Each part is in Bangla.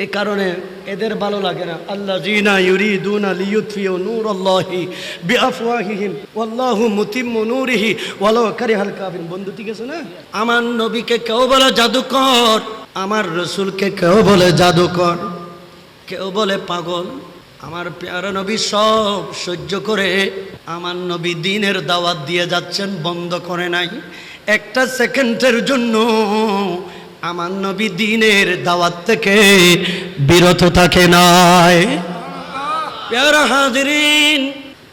এ কারণে এদের ভালো লাগে না। আল্লাযীনা ইউরিদুনা লিইউতফিউ নূরাল্লাহি বিআফওয়াহিহিম ওয়াল্লাহু মুতিম্মু নূরিহি ওয়ালাউ কারিহাল কাফিরুন। বন্ধু ঠিক আছে না? আমার নবীকে কেউ বলে জাদুকর, আমার রাসূলকে কেউ বলে জাদুকর, কেউ বলে পাগল। আমার প্যারা নবী সব সহ্য করে আমার নবী দ্বীনের দাওয়াত দিয়ে যাচ্ছেন, বন্ধ করে নাই একটা সেকেন্ডের জন্য। আমার নবী দ্বীনের দাওয়াত থেকে বিরত থাকে নাই। প্যারা হাজিরিন,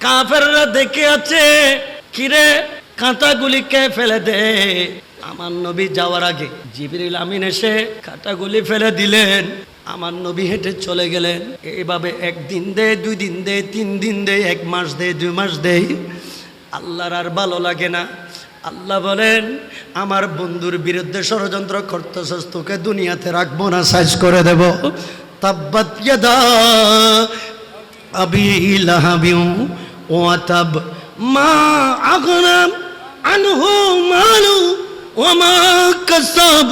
কাফেররা দেখে আছে, কিরে কাঁটাগুলি কে ফেলে দে। আমার নবী যাওয়ার আগে জিবরিল আমিন এসে কাঁটাগুলি ফেলে দিলেন। আমার নবী হেঁটে চলে গেলেন। এইভাবে একদিন দে, 2 দিন দে, 3 দিন দে, 1 মাস দে, 2 মাস দে। আল্লাহর আর ভালো লাগে না। আল্লাহ বলেন, আমার বন্ধুর বিরুদ্ধে ষড়যন্ত্র করতেছস, তোকে দুনিয়াতে রাখবো না, সাইজ করে দেব। তাব্বাত ইয়াদা আবি লাহাবি ওয়া তাব মা আগনা আনহু মালু ওয়া মা কাসাব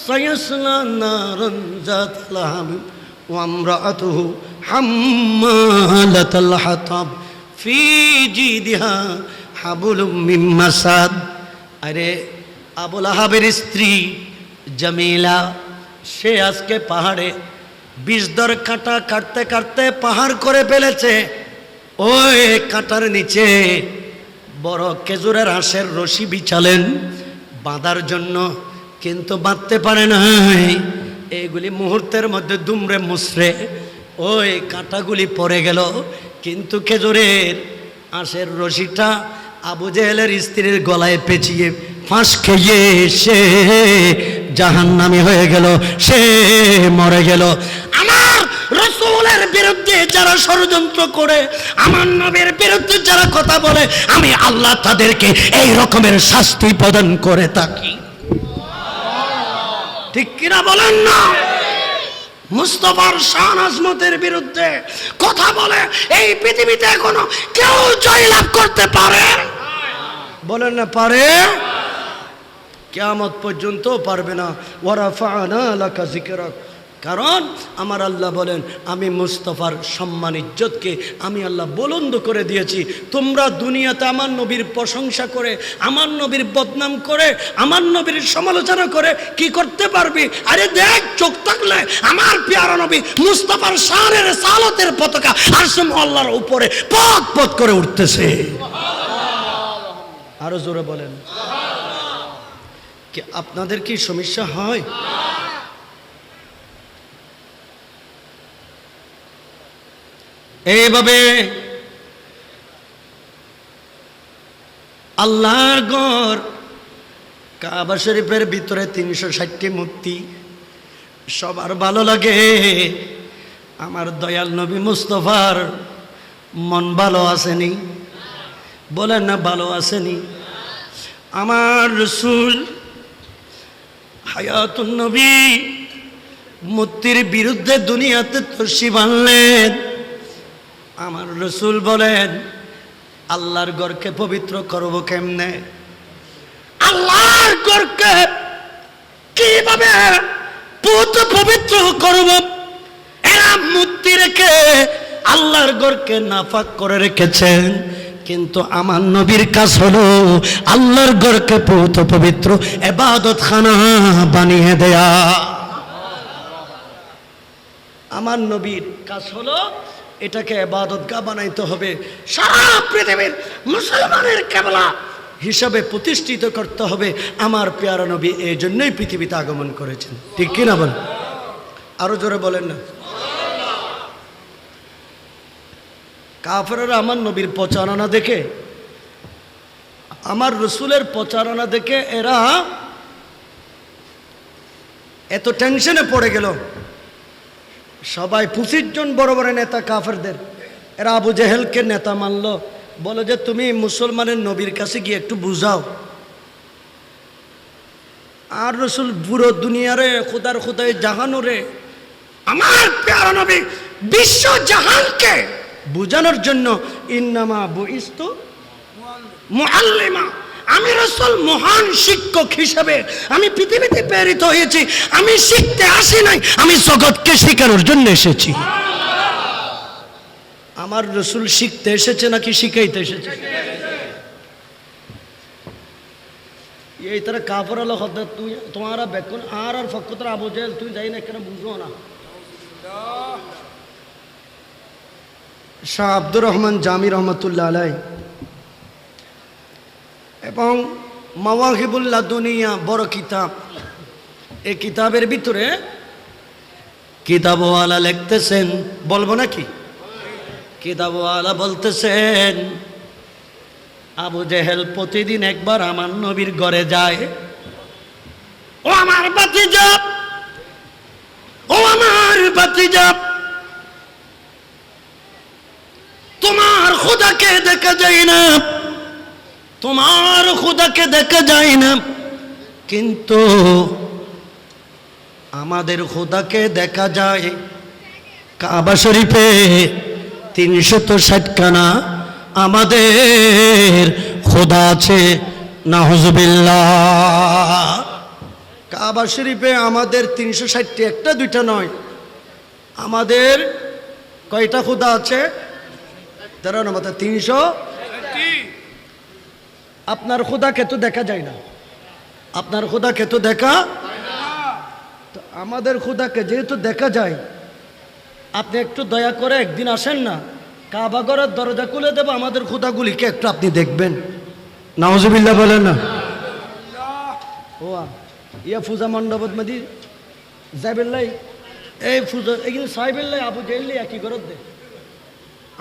সায়াসলা নারান যাত লাহাব ওয়া আমরাতুহু হাম্মালাতাল হাতাব ফি জিদিহা হাবলুম মিন মাসাদ। আরে আবু লাহাবের স্ত্রী জামিলা, সে আজকে পাহাড়ে বিষধর কাঁটা কাটতে কাটতে পাহাড় করে ফেলেছে। ওই কাঁটার নিচে বড় খেজুরের আঁশের রশি বিছালেন বাঁধার জন্য, কিন্তু বাঁধতে পারে নাই। এইগুলি মুহূর্তের মধ্যে দুমড়ে মুচড়ে ওই কাঁটাগুলি পড়ে গেল, কিন্তু খেজুরের আঁশের রশিটা আবু জেহেলের স্ত্রীর গলায় পেঁচিয়ে ফাঁস খেয়ে সে জাহান্নামী হয়ে গেল, সে মরে গেল। আমার রাসূলের বিরুদ্ধে যারা ষড়যন্ত্র করে, আমার নবীর বিরুদ্ধে যারা কথা বলে, আমি আল্লাহ তাদেরকে এই রকমের শাস্তি প্রদান করে থাকি। ঠিক কিনা বলেন না? মুস্তাফার শান আজমতের বিরুদ্ধে কথা বলে এই পৃথিবীতে এখনো কেউ জয়লাভ করতে পারে? বলেন না পারে? কিয়ামত পর্যন্ত পারবে না। ওয়ারাফা'না লাকা যিকরাক, কারণ আমার আল্লাহ বলেন, আমি মুস্তাফার সম্মান ইজ্জতকে আমি আল্লাহ বুলন্দ করে দিয়েছি। তোমরা দুনিয়াতে আমার নবীর প্রশংসা করে, আমার নবীর বদনাম করে, আমার নবীর সমালোচনা করে কি করতে পারবি? আরে দেখ, চোখ থাকলে আমার প্যারা নবী মুস্তাফার শানের সালতের পতাকা আরশ আল্লাহর উপরে পথ পথ করে উঠতেছে। আরো জোরে বলেন। কি আপনাদের কি সমস্যা হয়? এইভাবে আল্লাহর ঘর কাবা শরীফের ভিতরে 360টি মূর্তি, সবার ভালো লাগে। আমার দয়াল নবী মুস্তাফার মন ভালো আসেনি? বলেন না ভালো আসেনি? আমার রাসূল হায়াতুন নবী মূর্তির বিরুদ্ধে দুনিয়াতে তশরিফ আনলেন। আমার রাসূল বলেন, আল্লাহর ঘরকে পবিত্র করব কেমনে? আল্লাহর ঘরকে কিভাবে পবিত্র করব? এরা মূর্তি রেখে আল্লাহর ঘরকে নাপাক করে রেখেছেন, কিন্তু আমার নবীর কাজ হলো আল্লাহর ঘরকে পবিত্র ইবাদতখানা বানিয়ে দেয়া। আমার নবীর কাজ হলো এটাকে ইবাদতগাহ বানাইতে হবে, সারা পৃথিবীর মুসলমানের কিবলা হিসাবে প্রতিষ্ঠিত করতে হবে। আমার প্যারা নবী এই জন্যই পৃথিবীতে আগমন করেছেন। ঠিক কিনা বলেন? আরো জোরে বলেন না। কাফেররা আমার নবীর প্রচারণা দেখে, আমার রাসূলের প্রচারণা দেখে এরা এত টেনশনে পড়ে গেল। সবাই 25 জন বড় বড় নেতা কাফেরদের, এরা আবু জেহেলকে নেতা মানলো, বলে যে তুমি মুসলমানের নবীর কাছে গিয়ে একটু বুঝাও। আর রাসূল পুরো দুনিয়ারে খোদার খোদাই জাহানুরে আমার প্যারা নবী বিশ্ব জাহানকে বুঝানোর জন্য ইন্নামা বুইস্তু মুআল্লিমা, আমি রাসূল মহান শিক্ষক হিসেবে আমি পৃথিবীতে প্রেরিত হয়েছি। আমি শিখতে আসি নাই, আমি জগৎকে শেখানোর জন্য এসেছি। আমার রাসূল শিখতে এসেছে নাকি শিখাইতে এসেছে? এই তারা কাফর আলো হদ তুই তোমারা বেকুন আর ফকতরা আবু জেহেল তুই যাই না কেন বুঝো না। শাহ আব্দুর রহমান জামি রহমতুল্লাহ আলাই এবং মাওয়াহিবুল লাদুনিয়া বড় কিতাব, এই কিতাবের ভিতরে কিতাবওয়ালা লিখতেছেন, বলবো নাকি? কিতাবওয়ালা বলতেছেন আবু জেহেল প্রতিদিন একবার আমার নবীর ঘরে যায়। ও আমার ভাতিজা, ও আমার ভাতিজা, তোমার খোদাকে দেখা যায় না, তোমার খোদাকে দেখা যায় না, কিন্তু আমাদের খোদাকে দেখা যায় কাবা শরীফে 360 খানা আমাদের খোদা আছে। নাউজুবিল্লাহ। কাবা শরীফে আমাদের 360টি, একটা দুইটা নয়, আমাদের কয়টা খোদা আছে? 13 নম্বর 300। আপনার খোদাকে তো দেখা যায় না, আপনার খোদাকে তো দেখা, তো আমাদের খোদাকে যেহেতু দেখা যায়, আপনি একটু দয়া করে একদিন আসেন না, কাবা ঘরের দরজা খুলে দেবো, আমাদের খোদাগুলিকে একটু আপনি দেখবেন। নাউজুবিল্লাহ বলেন না। ও ইয়া ফুজা মণ্ডপত মাদি যাইবেল্লাই, এই ফুজা এখানে সাইবেল্লাই আবু জেহেল একই ঘরত দে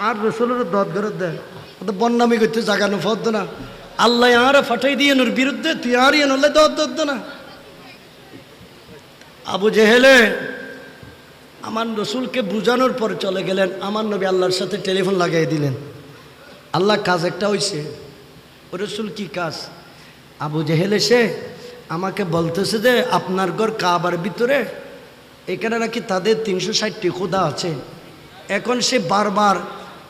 আর রসুলের দত ঘরত দে, বন্যামি করতে জাগানো ফদ না। আল্লাহ আর ফাটাই দিয়ে নোর বিরুদ্ধে তুই আর ইয়ে নলে দত না। আবু জেহেলে আমার রসুলকে বুঝানোর পর চলে গেলেন। আমার নবী আল্লাহর সাথে টেলিফোন লাগাই দিলেন। আল্লাহ কাজ একটা হইছে। ও রসুল কি কাজ? আবু জেহেল এসে আমাকে বলতেছে যে আপনার ঘর কাবার ভিতরে এখানে নাকি তাদের 360টি খোদা আছে। এখন সে বারবার,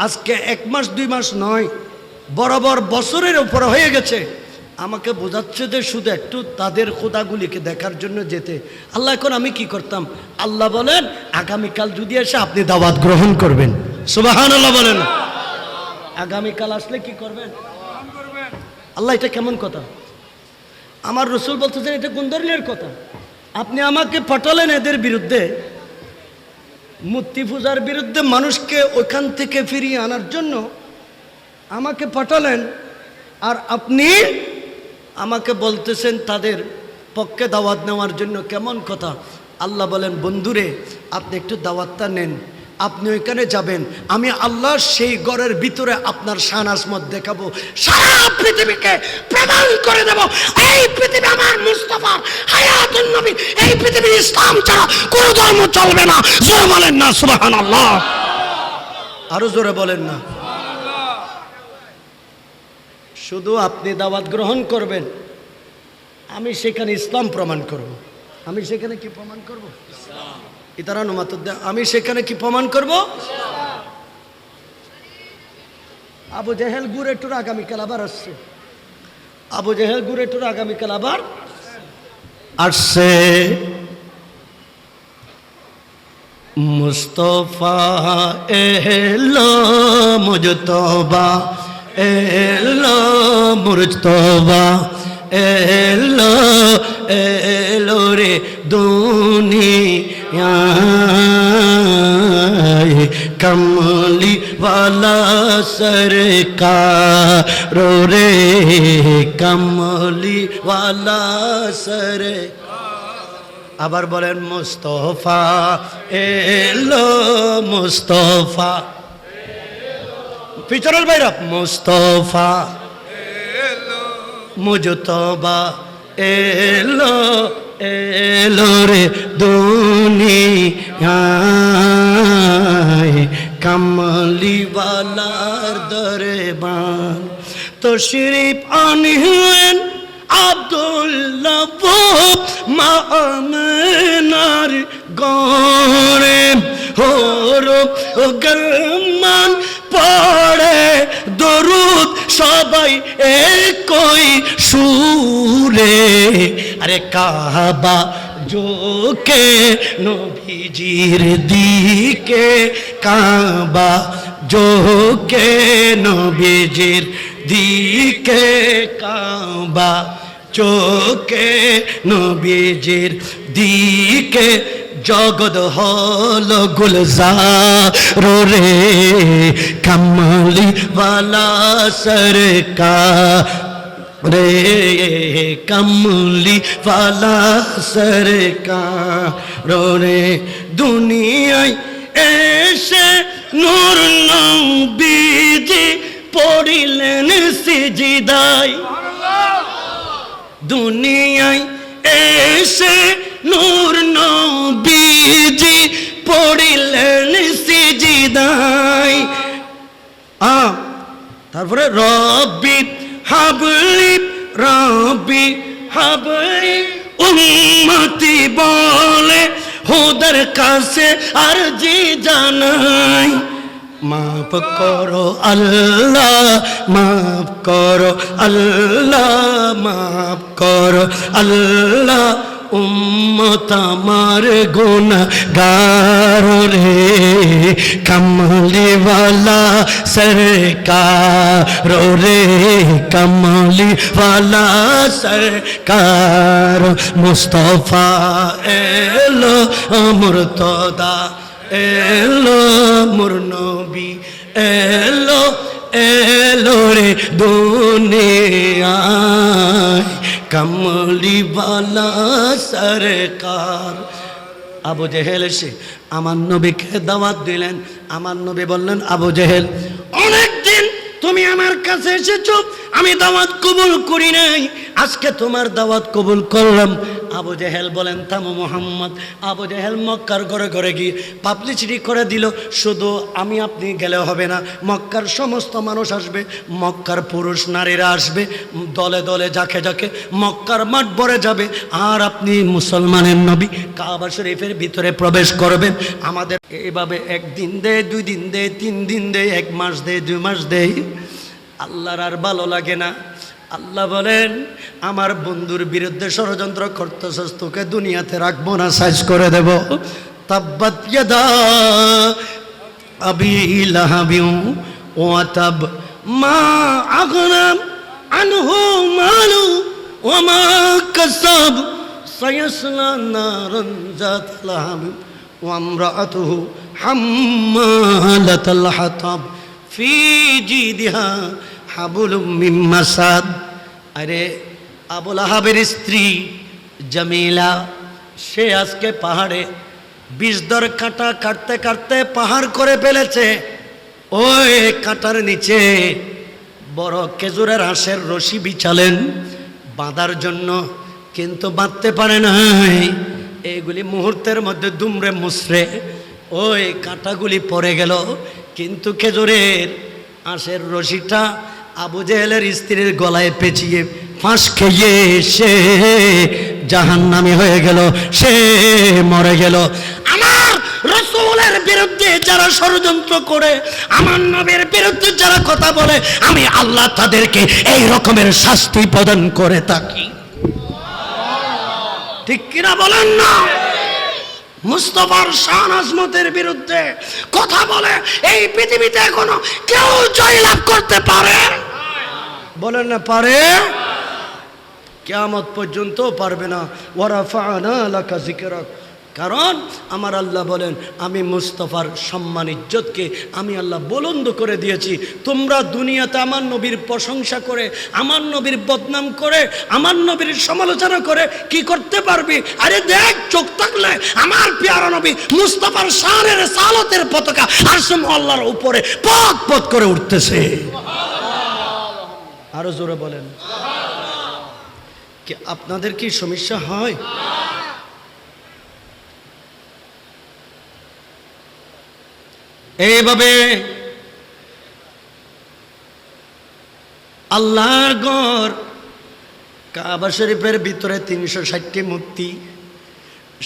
আজকে 1 মাস 2 মাস নয়, বরাবর বছরের উপরে হয়ে গেছে, আমাকে বোঝাচ্ছে যে শুধু একটু তাদের খোদাগুলিকে দেখার জন্য যেতে। আল্লাহ এখন আমি কি করতাম? আল্লাহ বলেন আগামীকাল যদি এসে আপনি দাওয়াত গ্রহণ করবেন। সুবহানাল্লাহ বলেন। আগামীকাল আসলে কি করবেন? আল্লাহ এটা কেমন কথা? আমার রসুল বলতেছেন এটা কোন ধরনের কথা? আপনি আমাকে পাঠালেন এদের বিরুদ্ধে, মূর্তি পূজার বিরুদ্ধে মানুষকে ওইখান থেকে ফিরিয়ে আনার জন্য আমাকে পাঠালেন, আর আপনি আমাকে বলতেছেন তাদের পক্ষে দাওয়াত নেওয়ার জন্য। কেমন কথা? আল্লাহ বলেন বন্ধুরে আপনি একটু দাওয়াতটা নেন, আপনি ওইখানে যাবেন, আমি আল্লাহ সেই ঘরের ভিতরে আপনার শান আজমত দেখাবো, সারা পৃথিবীকে প্রমাণ করে দেব এই পৃথিবী আমার মুস্তাফার হায়াতুন নবী, এই পৃথিবী ইসলাম ছাড়া কোনো ধর্ম চলবে না। জোরে বলেন না সুবহানাল্লাহ। আরো জোরে বলেন না। শুধু আপনি দাওয়াত গ্রহণ করবেন, আমি সেখানে ইসলাম প্রমাণ করব। আমি সেখানে কি প্রমাণ করব? ইতারা নুমাত আমি সেখানে কি প্রমাণ করব? আবু জেহেল গুরে টুর আগামীকাল আবার আসছে। আবু জেহেল গুরে টুর আগামীকাল আবার আসছে। মুস্তফা এলো মুজতবা, এলো মুজতবা, এলো এলো রে দুনিয়ায়, কমলি वाला सरकार रे, कमली वाला सरकार। আবার বলেন মুস্তফা এলো, মুস্তফা পিছনের বাইরা, মুস্তফা এলো মুজতবা, এলো এলো রে দুনিয়ায়, কমলি ওয়ালার দরবান। তশরিফ আনলেন আব্দুল্লাহ মা আমিনার গড়ে, হোর গরমান পড়ে দরুদ সবাই সবাই একই সুরে, আরে কাবা ঝোঁকে নবীজির দিকে, কাবা ঝোঁকে নবীজির দিকে, কাবা চোখে নবীজির দিকে, জগৎ হল গুলজার রে, কামলি ওয়ালা সরকার রে, কমলি ওয়ালা সরকার রে। দুনিয়ায় এসে নূর নবীজি পড়িলেন সিজদায়, দুনিয়ায় এসে নূর নবীজি পড়িলেন সিজদায়। তারপরে রব্বি হাবলি, রব্বি হাবলি উম্মতি বলে হুদার কাছে আরজি জানাই। মাফ করো আল্লাহ, মাফ করো আল্লাহ, মাফ করো আল্লাহ, উম্মত আমার গুনাহগার রে, কমলি ওয়ালা সরকার রে, কমলি ওয়ালা সরকার। মুস্তাফা এলো মুর্তদা এলো, মোর নবী এলো, এলো রে দুনিয়ায়, কমলি ওয়ালা সরকার। আবু জেহেল এসে আমার নবীকে দাওয়াত দিলেন। আমার নবী বললেন, আবু জেহেল অনেকদিন তুমি আমার কাছে এসেছো, আমি দাওয়াত কবুল করি নাই, আজকে তোমার দাওয়াত কবুল করলাম। আবু জেহেল বলেন, থামো মুহাম্মদ। আবু জেহেল মক্কার ঘরে ঘরে গিয়ে পাবলিসিটি করে দিল, শুধু আমি আপনি গেলে হবে না, মক্কার সমস্ত মানুষ আসবে, মক্কার পুরুষ নারীরা আসবে, দলে দলে ঝাঁকে ঝাঁকে মক্কার মাঠ ভরে যাবে, আর আপনি মুসলমানের নবী কাবা শরীফের ভিতরে প্রবেশ করবেন। আমাদের এইভাবে একদিন দেয়, 2 দিন দেয়, 3 দিন দেয়, 1 মাস দেয়, 2 মাস দেয়, আল্লাহর আর ভালো লাগে না। আল্লাহ বলেন, আমার বন্ধুর বিরুদ্ধে ষড়যন্ত্র করতেছস, তোকে দুনিয়াতে রাখবো না, সাইজ করে দেব। তাব্বাত ইয়াদা আবি লাহাবিউ ওয়া তাব, মা আগনা আনহু মালু ওয়া মা কাসাব, সায়াসলা নারান যাত লাহাব ওয়া ইমরাআতুহু হাম্মালাতাল হাতাব ফি জিদিহা হাবুলুম মিন মাসাদ। আরে আবু লাহাবের স্ত্রী জামিলা, সে আজকে পাহাড়ে বিষধর কাঁটা কাটতে কাটতে পাহাড় করে ফেলেছে। ওই কাঁটার নিচে বড় খেজুরের আঁশের রশি বিছালেন বাঁধার জন্য, কিন্তু বাঁধতে পারে নাই। এইগুলি মুহূর্তের মধ্যে দুমড়ে মুচড়ে ওই কাঁটাগুলি পড়ে গেল, কিন্তু খেজুরের আঁশের রশিটা আবু জেহেলের স্ত্রীর গলায় পেঁচিয়ে ফাঁস খেয়ে সে জাহান্নামী হয়ে গেল, সে মরে গেল। আমার রাসূলের বিরুদ্ধে যারা ষড়যন্ত্র করে, আমার নবীর বিরুদ্ধে যারা কথা বলে, আমি আল্লাহ তাদেরকে এই রকমের শাস্তি প্রদান করে থাকি। ঠিক কিনা বলেন না? মুস্তাফার শান আজমতের বিরুদ্ধে কথা বলে এই পৃথিবীতে এখনো কেউ জয়লাভ করতে পারে? বলেন না পারে? কিয়ামত পর্যন্ত পারবে না। ওয়ারাফা'না লাকা যিকরাক, কারণ আমার আল্লাহ বলেন, আমি মুস্তাফার সম্মান ইজ্জতকে আমি আল্লাহ বুলন্দ করে দিয়েছি। তোমরা দুনিয়াতে আমার নবীর প্রশংসা করে, আমার নবীর বদনাম করে, আমার নবীর সমালোচনা করে কি করতে পারবি? আরে দেখ, চোখ থাকলে আমার প্যারা নবী মুস্তাফার শানের সালতের পতাকা আরশ আল্লাহর উপরে পথ পথ করে উঠতেছে। আরো জোরে বলেন। কি আপনাদের কি সমস্যা হয়? এইভাবে আল্লাহর ঘর কাবা শরীফের ভিতরে 360টি মূর্তি,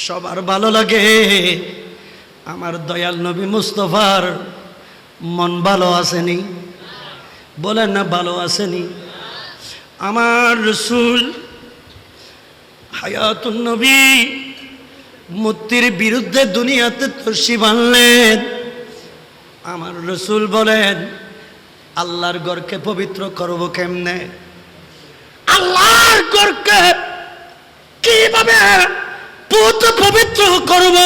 সবার ভালো লাগে। আমার দয়াল নবী মুস্তাফার মন ভালো আসেনি? বলেন না ভালো আসেনি? আমার রাসূল হায়াতুন নবী মূর্তির বিরুদ্ধে দুনিয়াতে তশরিফ আনলেন। আমার রাসূল বলেন, আল্লাহর ঘরকে পবিত্র করব কেমনে? আল্লাহর ঘরকে কিভাবে পবিত্র করব?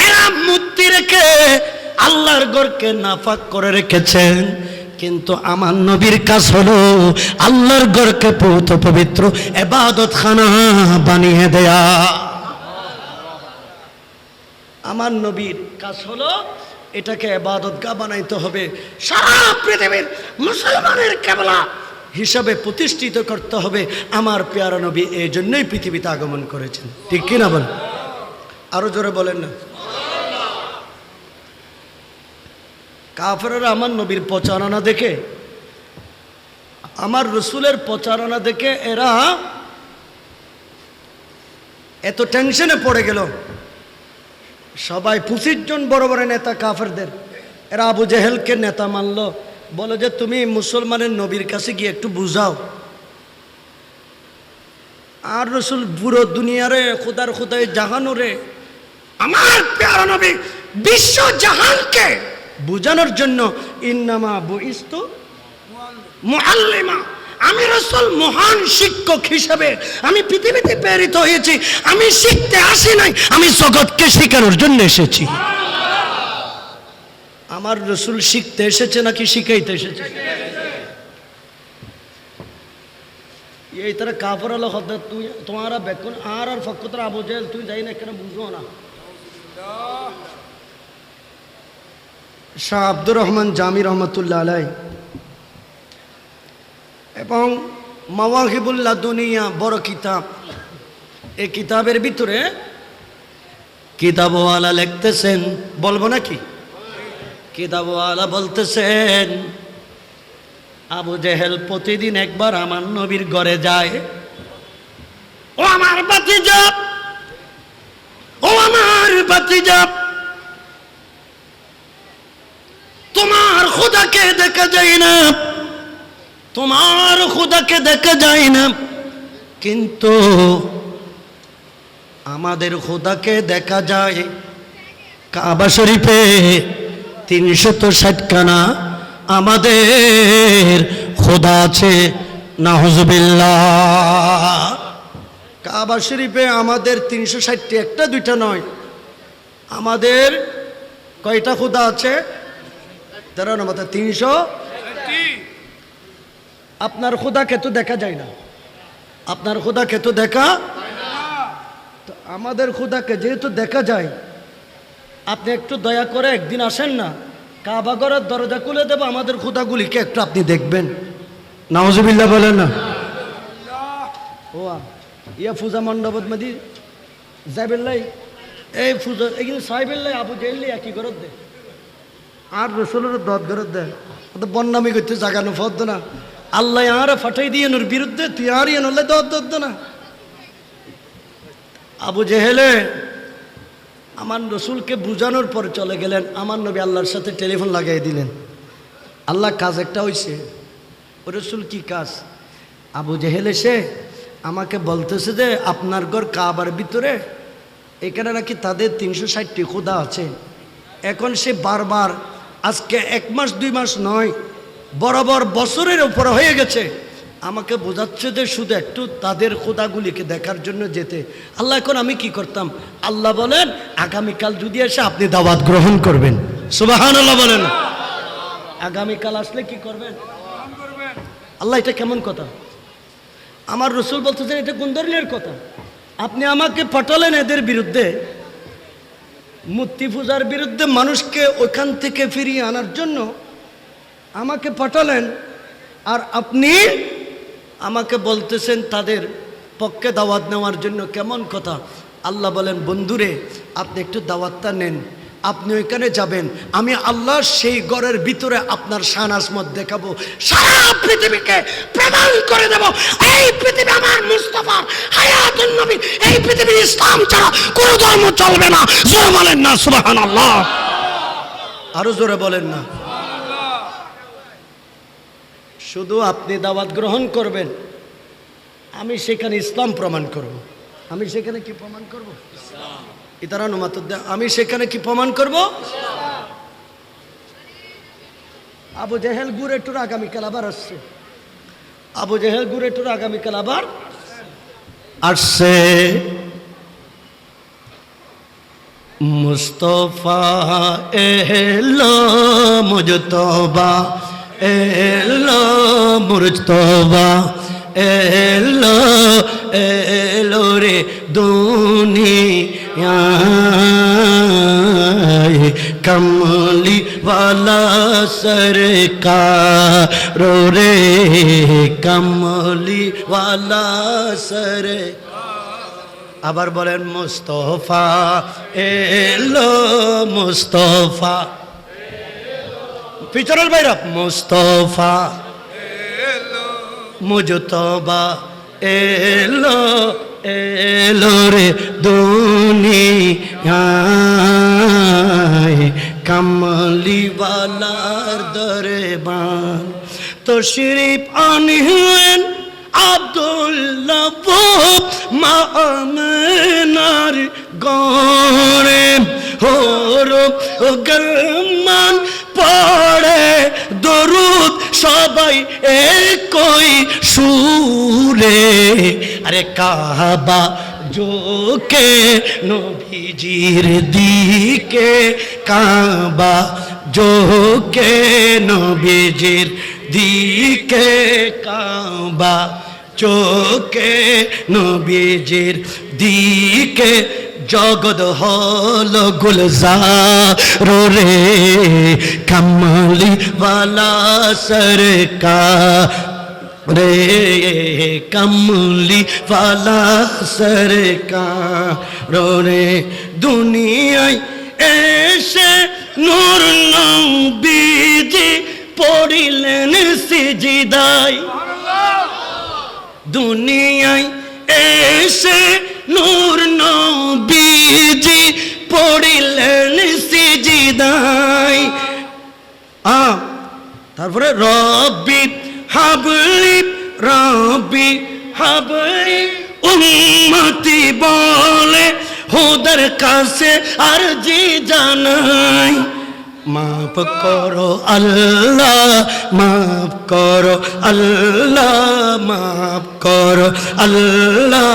এরা মূর্তি রেখে আল্লাহর ঘরকে নাপাক করে রেখেছেন, কিন্তু আমার নবীর কাজ হলো আল্লাহর ঘরকে পবিত্র ইবাদতখানা বানিয়ে দেয়া। আমার নবীর কাজ হলো এটাকে ইবাদতগাহ বানাইতে হবে, সারা পৃথিবীর মুসলমানের কিবলা হিসাবে প্রতিষ্ঠিত করতে হবে। আমার পেয়ারা নবী এই জন্যই পৃথিবীতে আগমন করেছেন, ঠিক কিনা বলেন? আরো জোরে বলেন না। কাফেররা আমার নবীর প্রচারণা দেখে, আমার রসুলের প্রচারণা দেখে এরা এত টেনশনে পড়ে গেল। সবাই 25 জন বড় বড় নেতা কাফেরদের, এরা আবু জেহেলকে নেতা মানল, বলে যে তুমি মুসলমানের নবীর কাছে গিয়ে একটু বুঝাও। আর রসুল পুরো দুনিয়ারে খুদার খুদাই জাহানুরে আমার প্যারা নবী বিশ্ব জাহানকে বুঝানোর জন্য ইন্নামা বুইস্তু মুআল্লিমা, আমি রাসূল মহান শিক্ষক হিসেবে আমি পৃথিবীতে প্রেরিত হয়েছি। আমি শিখতে আসি নাই, আমি জগৎকে শেখানোর জন্য এসেছি। আমার রাসূল শিখতে এসেছে নাকি শিখাইতে এসেছে? এই তারা কাফর হলো হদ্দা তুই তোমারা বেকুন আর ফকতরা আবু জেহেল তুই যাই না কেন বুঝো না। শাহ আব্দুর রহমান জামি রহমতুল্লাহ আলাই এবং মাওয়াহিবুল লাদুনিয়া বড় কিতাব, এই কিতাবের ভিতরে কিতাবওয়ালা লিখতেছেন, বলবো নাকি? কিতাবওয়ালা বলতেছেন আবু জেহেল প্রতিদিন একবার আমার নবীর ঘরে যায়। ও আমার ভাতিজা, ও আমার ভাতিজা, তোমার খোদাকে দেখা যায় না, তোমার খোদাকে দেখা যায় না, কিন্তু আমাদের খোদাকে দেখা যায়। কাবা শরীফে 360 খানা আমাদের খোদা আছে, নাউজুবিল্লাহ। কাবা শরীফে আমাদের 360টি, একটা দুইটা নয়, আমাদের কয়টা খোদা আছে? 13 নম্বর 300। আপনার খোদাকে তো দেখা যায় না, আপনার খোদাকে তো দেখা, তো আমাদের খোদাকে যেহেতু দেখা যায়, আপনি একটু দয়া করে একদিন আসেন না, কাবা ঘরের দরজা খুলে দেবো, আমাদের খোদাগুলিকে একটু আপনি দেখবেন। নাউজুবিল্লাহ বলেন না। ও ইয়া ফুজা মণ্ডপত মাদি যাইবেল্লাই, এই ফুজা এগুলো সাইবেল্লাই আবু জেহেল্লাই একই ঘরত দে, আর রসুলের দত ঘরত দেয়, তো বন্যামি করতে জাগানো ফদ না। আল্লাহ আর ফাটাই দিয়ে নোর বিরুদ্ধে তুই আর ইয়ে নলে দত না। আবু জেহেলে আমার রসুলকে বুঝানোর পর চলে গেলেন। আমার নবী আল্লাহর সাথে টেলিফোন লাগাই দিলেন। আল্লাহ কাজ একটা হয়েছে। ও রসুল কি কাজ? আবু জেহেল এসে আমাকে বলতেছে যে আপনার ঘর কাবার ভিতরে এখানে নাকি তাদের 360টি খোদা আছে। এখন সে বারবার, আজকে 1 মাস 2 মাস নয়, বরাবর বছরের উপর হয়ে গেছে, আমাকে বোঝাচ্ছে যে শুধু একটু তাদের খোদাগুলিকে দেখার জন্য যেতে। আল্লাহ এখন আমি কি করতাম? আল্লাহ বলেন আগামীকাল যদি এসে আপনি দাওয়াত গ্রহণ করবেন। সুবহানাল্লাহ বলেন। আগামীকাল আসলে কি করবেন? আল্লাহ এটা কেমন কথা? আমার রসুল বলতেছেন এটা কোন ধরনের কথা? আপনি আমাকে পাঠালেন এদের বিরুদ্ধে, মূর্তি পূজার বিরুদ্ধে মানুষকে ওখান থেকে ফিরিয়ে আনার জন্য আমাকে পাঠালেন, আর আপনি আমাকে বলতেছেন তাদের পক্ষে দাওয়াত নেওয়ার জন্য। কেমন কথা? আল্লাহ বলেন বন্ধুরে আপনি একটু দাওয়াতটা নেন, আপনি ওইখানে যাবেন, আমি আল্লাহ সেই ঘরের ভিতরে আপনার শান আজমত দেখাবো, সারা পৃথিবীকে প্রমাণ করে দেব এই পৃথিবী আমার মুস্তাফা হায়াতুন নবী, এই পৃথিবীর ইসলাম ছাড়া কোনো ধর্ম চলবে না। জোরে বলেন না সুবহানাল্লাহ। আরো জোরে বলেন না। শুধু আপনি দাওয়াত গ্রহণ করবেন, আমি সেখানে ইসলাম প্রমাণ করব। আমি সেখানে কি প্রমাণ করব? ইতারা নুমাত আমি সেখানে কি প্রমাণ করব? আবু জেহেল ঘুরে টুর আগামীকাল আবার আসছে। আবু জেহেল ঘুরে টুর আগামীকাল আবার আসছে। মুস্তফা এলো মুজতবা এলো মুজতবা এলো এলো রে দুনিয়ায় কমলি वाला सरकार रे कमली वाला सरकार। আবার বলেন মুস্তফা এলো মুস্তফা পিছনের বাইরা মুস্তফা এলো মুজতবা এলো এলো রে দুনিয়ায় কমলি ওয়ালার দরবার। তশরিফ আনলেন আব্দুল্লাহ মা আমেনার গড়ে হোর গলমান পড়ে দরুদ সবাই একই সুরে। আরে কাবা जोके नबीजीर दिके काबा जोके नबीजीर दिके काबा जोके नबीजीर दिके जगत हल गुलजार रे कमली वाला सरकार रे कमली वाला सरकार रे। दुनियाয় এসে নূর নবীজি পড়িলেন সিজদায়। দুনিয়ায় এসে নূর নবীজি পড়িলেন সিজদায়। তারপরে রব্বি হাবলি রব্বি হাবলি উম্মতি বলে হুদার কাছে আরজি জানাই। মাফ করো আল্লাহ মাফ করো আল্লাহ মাফ করো আল্লাহ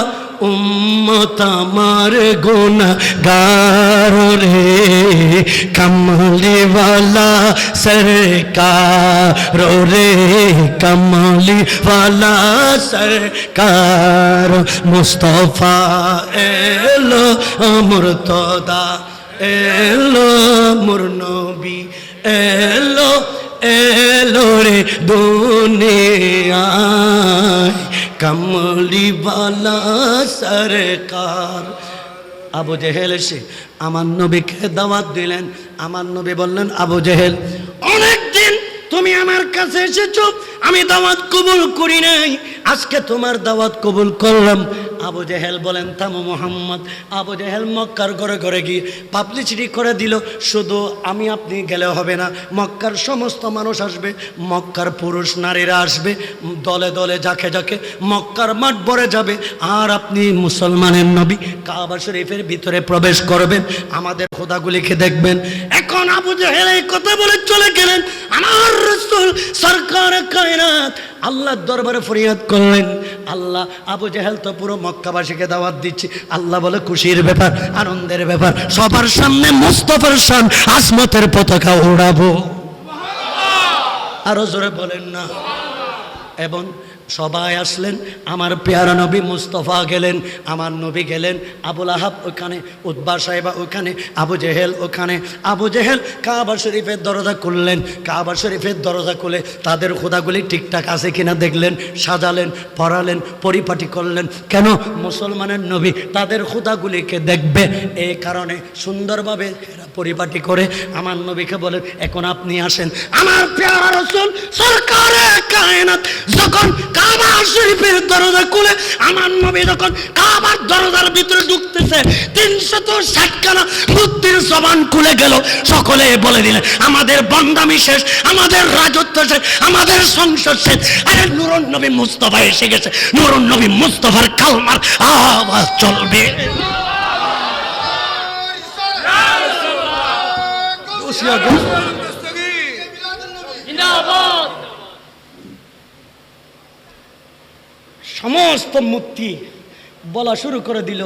উম্মত আমার গুনাহগার রে কমলি ওয়ালা সরকার রে কমলি ওয়ালা সরকার। মুস্তফা এলো মুর্তদা এলো মোর নবী এলো এলো রে দুনিয়ায় কমলি ওয়ালা সরকার। আবু জেহেল এসে আমার নবীকে দাওয়াত দিলেন। আমার নবী বললেন, আবু জেহেল অনেকদিন তুমি আমার কাছে এসেছো, আমি দাওয়াত কবুল করি নাই, আজকে তোমার দাওয়াত কবুল করলাম। আবু জেহেল বলেন, থামো মোহাম্মদ। আবু জেহেল মক্কার ঘরে ঘরে গিয়ে পাবলিসিটি করে দিল, শুধু আমি আপনি গেলে হবে না, মক্কার সমস্ত মানুষ আসবে, মক্কার পুরুষ নারীরা আসবে, দলে দলে ঝাঁকে ঝাঁকে মক্কার মাঠ ভরে যাবে, আর আপনি মুসলমানের নবী কাবা শরীফের ভিতরে প্রবেশ করবেন, আমাদের খোদাগুলিকে দেখবেন। এখন আবু জেহেল এই কথা বলে চলে গেলেন। আমার রাসূল সরকার কায়নাত আল্লাহর দরবারে ফরিয়াদ করলেন, আল্লাহ আবু জেহেল তো পুরো মক্কাবাসীকে দাওয়াত দিচ্ছে। আল্লাহ বলে, খুশির ব্যাপার, আনন্দের ব্যাপার, সবার সামনে মুস্তাফার শান আসমতের পতাকা ওড়াবো। আরো জোরে বলেন না। এবং সবাই আসলেন, আমার পেয়ারা নবী মুস্তফা গেলেন, আমার নবী গেলেন, আবুল আহাব ওখানে, উতবা সাহেবা ওখানে, আবু জেহেল ওখানে। আবু জেহেল কাবা শরীফের দরজা খুললেন, কাবা শরীফের দরজা খুলে তাদের খোদাগুলি ঠিকঠাক আছে কিনা দেখলেন, সাজালেন, পড়ালেন, পরিপাটি করলেন। কেন? মুসলমানের নবী তাদের খোদাগুলিকে দেখবে, এই কারণে সুন্দরভাবে পরিপাটি করে আমার নবীকে বলেন, এখন আপনি আসেন। আমার প্যারা রাসূল সরকারে কায়নাত যখন কাবা শরীফের দরজা খুলে আমার নবী যখন কাবার দরজার ভিতরে ঢুকতেছে, 360 খানা বুদ্ধির জবান খুলে গেল। সকলে বলে দিলেন, আমাদের বন্দামি শেষ, আমাদের রাজত্ব শেষ, আমাদের সংসদ শেষ। আরে নূরুন নবী মুস্তাফা এসে গেছে, নূরুন নবী মুস্তাফার কালমার আওয়াজ চলবে। সমস্ত মূর্তি বলা শুরু করে দিল,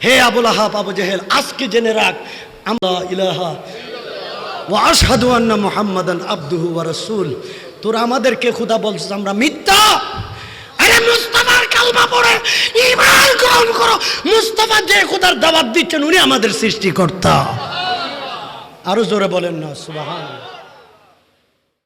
হে আবুল আহাব, আবু জেহেল, আজকে জেনে রাখ, আমরা ইলাহা ওয়া আশহাদু আন্না মুহাম্মাদান আবদুহু ওয়া রাসূল। তোরা আমাদেরকে খোদা বলছিস, আমরা মিথ্যা। আরে মুস্তাফার কালমা পড়ে ঈমান গ্রহণ করো। মুস্তাফা যে খোদার দাওয়াত দিচ্ছেন উনি আমাদের সৃষ্টিকর্তা। আরো জোরে বলেন না সুবহানাল্লাহ।